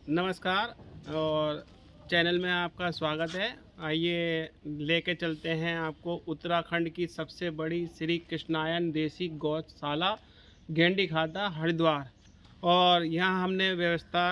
नमस्कार और चैनल में आपका स्वागत है। आइए लेके चलते हैं आपको उत्तराखंड की सबसे बड़ी श्री कृष्णायन देसी गौशाला गेंडी खाता हरिद्वार। और यहाँ हमने व्यवस्था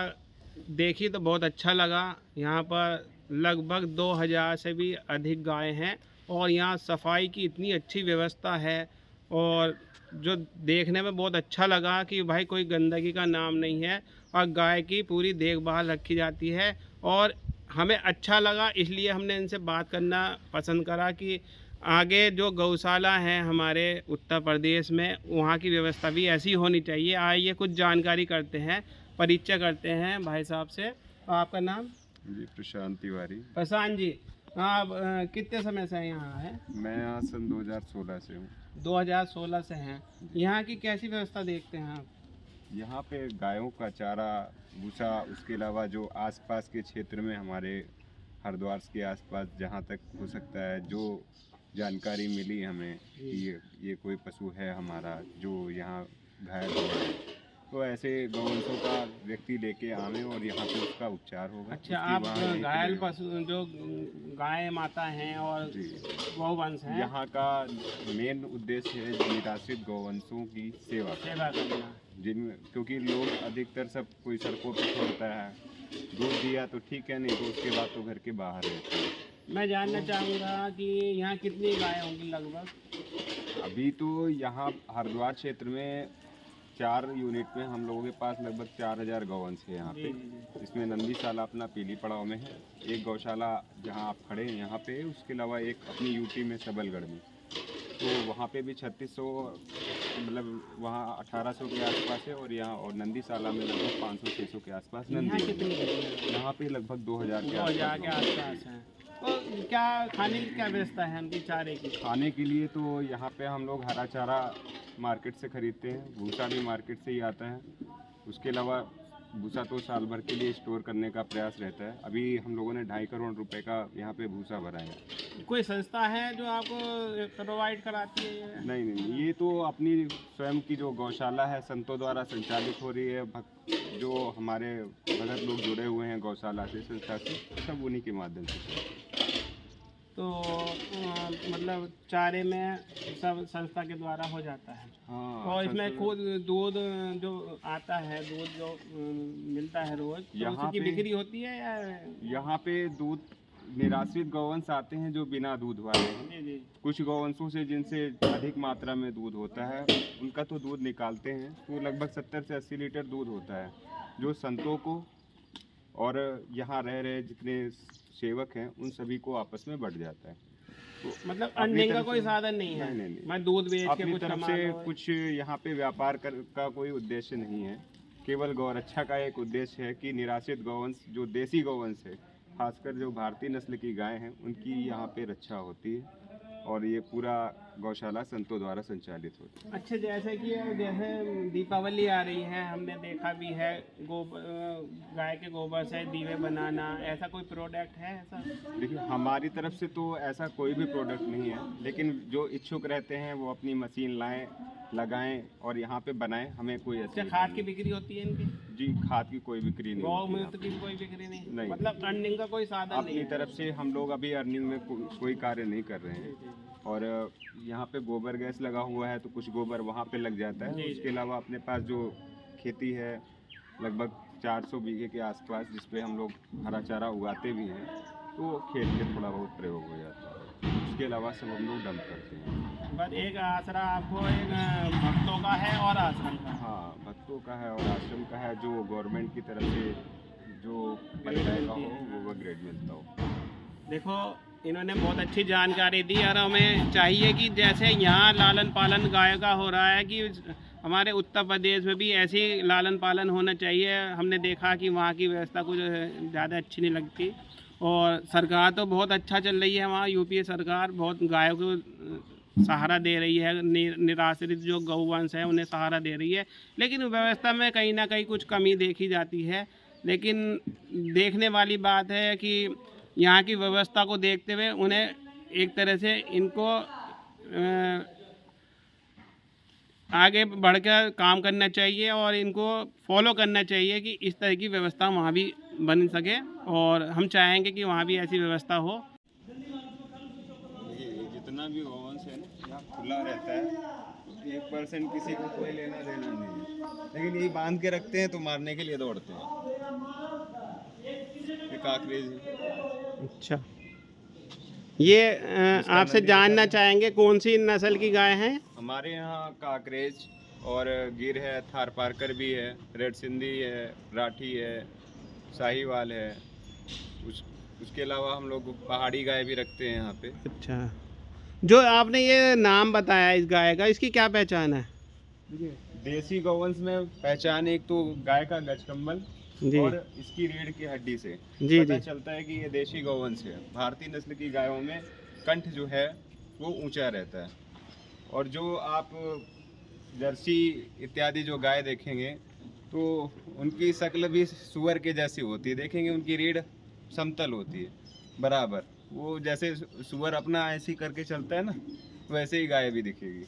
देखी तो बहुत अच्छा लगा। यहाँ पर लगभग 2000 से भी अधिक गाय हैं और यहाँ सफाई की इतनी अच्छी व्यवस्था है। और जो देखने में बहुत अच्छा लगा कि भाई कोई गंदगी का नाम नहीं है और गाय की पूरी देखभाल रखी जाती है। और हमें अच्छा लगा, इसलिए हमने इनसे बात करना पसंद करा कि आगे जो गौशाला है हमारे उत्तर प्रदेश में, वहाँ की व्यवस्था भी ऐसी होनी चाहिए। आइए कुछ जानकारी करते हैं, परिचय करते हैं भाई साहब से। आपका नाम? जी, प्रशांत तिवारी। प्रशांत जी, आप कितने समय से यहाँ हैं? मैं यहाँ सन 2016 से हूँ। 2016 से हैं। यहाँ की कैसी व्यवस्था देखते हैं आप? यहाँ पे गायों का चारा, भूसा, उसके अलावा जो आसपास के क्षेत्र में हमारे हरिद्वार के आसपास जहाँ तक हो सकता है, जो जानकारी मिली हमें कि ये कोई पशु है हमारा जो यहाँ घायल हो रहा है, तो ऐसे गौवंशों का व्यक्ति लेके आवे और यहाँ पे उसका उपचार होगा। अच्छा, आप घायल पशु जो गाय माता हैं और गौवंश हैं, यहाँ का मेन उद्देश्य है निराश्रित गौवंशों की सेवा करना। क्योंकि लोग अधिकतर सब कोई सड़कों पे छोड़ता है, दूध दिया तो ठीक है, नहीं तो उसके बाद तो घर के बाहर रहते हैं। मैं जानना चाहूँगा कि यहाँ कितनी गाय होंगी लगभग? अभी तो यहाँ हरिद्वार क्षेत्र में 4 यूनिट में हम लोगों के पास लगभग 4000 गौवंश है यहाँ पे। इसमें नंदीशाला अपना पीली पड़ाव में है, एक गौशाला जहाँ आप खड़े हैं यहाँ पे, उसके अलावा एक अपनी यूटी में सबलगढ़ में, तो वहाँ पे भी 3600, मतलब वहाँ 1800 के आसपास है। और यहाँ और नंदीशाला में लगभग 500-600 के आसपास नंदी। यहाँ पे लगभग 2000 के आसपास है। तो क्या खाने की क्या व्यवस्था है उनकी चारे की? खाने के लिए तो यहाँ पे हम लोग हरा चारा मार्केट से खरीदते हैं, भूसा भी मार्केट से ही आता है। उसके अलावा भूसा तो साल भर के लिए स्टोर करने का प्रयास रहता है। अभी हम लोगों ने 2.5 करोड़ रुपए का यहाँ पे भूसा भरा है। कोई संस्था है जो आपको प्रोवाइड कराती है? नहीं, ये तो अपनी स्वयं की जो गौशाला है संतों द्वारा संचालित हो रही है। जो हमारे भगत लोग जुड़े हुए हैं गौशाला से, संस्था से, सब उन्हीं के माध्यम से। तो मतलब चारे में सब संस्था के द्वारा हो जाता है। हाँ, और इसमें खुद दूध जो आता है, दूध जो मिलता है रोज, तो यहाँ उसकी पे बिक्री होती है या? यहाँ पे दूध निराश्रित गौवंश आते हैं जो बिना दूध वाले हैं। जी। कुछ गौवंशों से जिनसे अधिक मात्रा में दूध होता है, उनका तो दूध निकालते हैं, तो लगभग 70 से 80 लीटर दूध होता है, जो संतों को और यहाँ रह रहे जितने सेवक हैं उन सभी को आपस में बढ़ जाता है। तो मतलब अर्निंग का कोई साधन नहीं है? नहीं। मैं दूध बेच के अपनी कुछ तरफ से कुछ यहाँ पे व्यापार का कोई उद्देश्य नहीं है, केवल गौरक्षा का एक उद्देश्य है कि निराश्रित गौवंश, जो देसी गौवंश है, खासकर जो भारतीय नस्ल की गाय हैं, उनकी यहाँ पे रक्षा होती है। और ये पूरा गौशाला संतों द्वारा संचालित होती है। अच्छा, जैसे दीपावली आ रही है, हमने देखा भी है गाय के गोबर से दीवे बनाना, ऐसा कोई प्रोडक्ट है ऐसा? देखिए, हमारी तरफ से तो ऐसा कोई भी प्रोडक्ट नहीं है, लेकिन जो इच्छुक रहते हैं वो अपनी मशीन लाएं, लगाएं और यहाँ पे बनाएं। हमें कोई अच्छा, खाद की बिक्री होती है इनकी? जी, खाद की कोई बिक्री नहीं होती। गौमूत्र की कोई बिक्री नहीं? नहीं। मतलब अर्निंग का कोई साधन नहीं? अपनी तरफ से हम लोग अभी अर्निंग में कोई कार्य नहीं कर रहे हैं। और यहाँ पे गोबर गैस लगा हुआ है, तो कुछ गोबर वहाँ पे लग जाता है। उसके अलावा अपने पास जो खेती है लगभग 400 बीघे के आसपास, जिसपे हम लोग हरा चारा उगाते भी हैं, तो खेत में थोड़ा बहुत प्रयोग हो जाता है। उसके अलावा सब हम लोग डंप करते हैं। बस एक आसरा आपको एक भक्तों का है और आश्रम का? हाँ, भक्तों का है और आश्रम का है। जो गवर्नमेंट की तरफ से जो पंचायत हो वो ग्रेड मिलता हो। देखो, इन्होंने बहुत अच्छी जानकारी दी और हमें चाहिए कि जैसे यहाँ लालन पालन गाय का हो रहा है, कि हमारे उत्तर प्रदेश में भी ऐसी लालन पालन होना चाहिए। हमने देखा कि वहाँ की व्यवस्था कुछ ज़्यादा अच्छी नहीं लगती और सरकार तो बहुत अच्छा चल रही है वहाँ। यूपी सरकार बहुत गायों को सहारा दे रही है, निराश्रित जो गौवंश है उन्हें सहारा दे रही है, लेकिन व्यवस्था में कहीं ना कहीं कुछ कमी देखी जाती है। लेकिन देखने वाली बात है कि यहाँ की व्यवस्था को देखते हुए उन्हें एक तरह से इनको आगे बढ़कर काम करना चाहिए और इनको फॉलो करना चाहिए कि इस तरह की व्यवस्था वहाँ भी बन सके, और हम चाहेंगे कि वहाँ भी ऐसी व्यवस्था हो। ये जितना भी गौवंश है ना यहाँ खुला रहता है, 1% किसी को कोई लेना देना नहीं है, लेकिन ये बांध के रखते हैं तो मारने के लिए दौड़ते हैं। ये काकरेज है। अच्छा, ये इसका आपसे नंदी जानना दिखा चाहेंगे कौन सी नस्ल की गाय है? हमारे यहाँ काकरेज और गिर है, थार पारकर भी है, रेड सिंधी है, राठी है, साहीवाल है। उसके अलावा हम लोग पहाड़ी गाय भी रखते हैं यहाँ पे। अच्छा, जो आपने ये नाम बताया इस गाय का, इसकी क्या पहचान है? देसी गौवंश में पहचान एक तो गाय का गजकम्बल जी और इसकी रीढ़ की हड्डी से जी पता जी। चलता है कि ये देशी गौवंश है। भारतीय नस्ल की गायों में कंठ जो है वो ऊंचा रहता है, और जो आप जर्सी इत्यादि जो गाय देखेंगे तो उनकी शक्ल भी सुअर के जैसी होती है। देखेंगे उनकी रीढ़ समतल होती है बराबर, वो जैसे सुअर अपना ऐसी करके चलता है ना, वैसे ही गाय भी दिखेगी।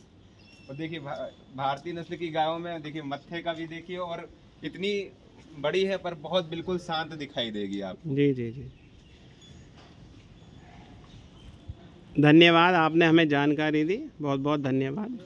और देखिए भारतीय नस्ल की गायों में देखिए मत्थे का भी देखिए, और इतनी बड़ी है पर बहुत बिल्कुल शांत दिखाई देगी आप। जी जी जी, धन्यवाद, आपने हमें जानकारी दी, बहुत बहुत धन्यवाद।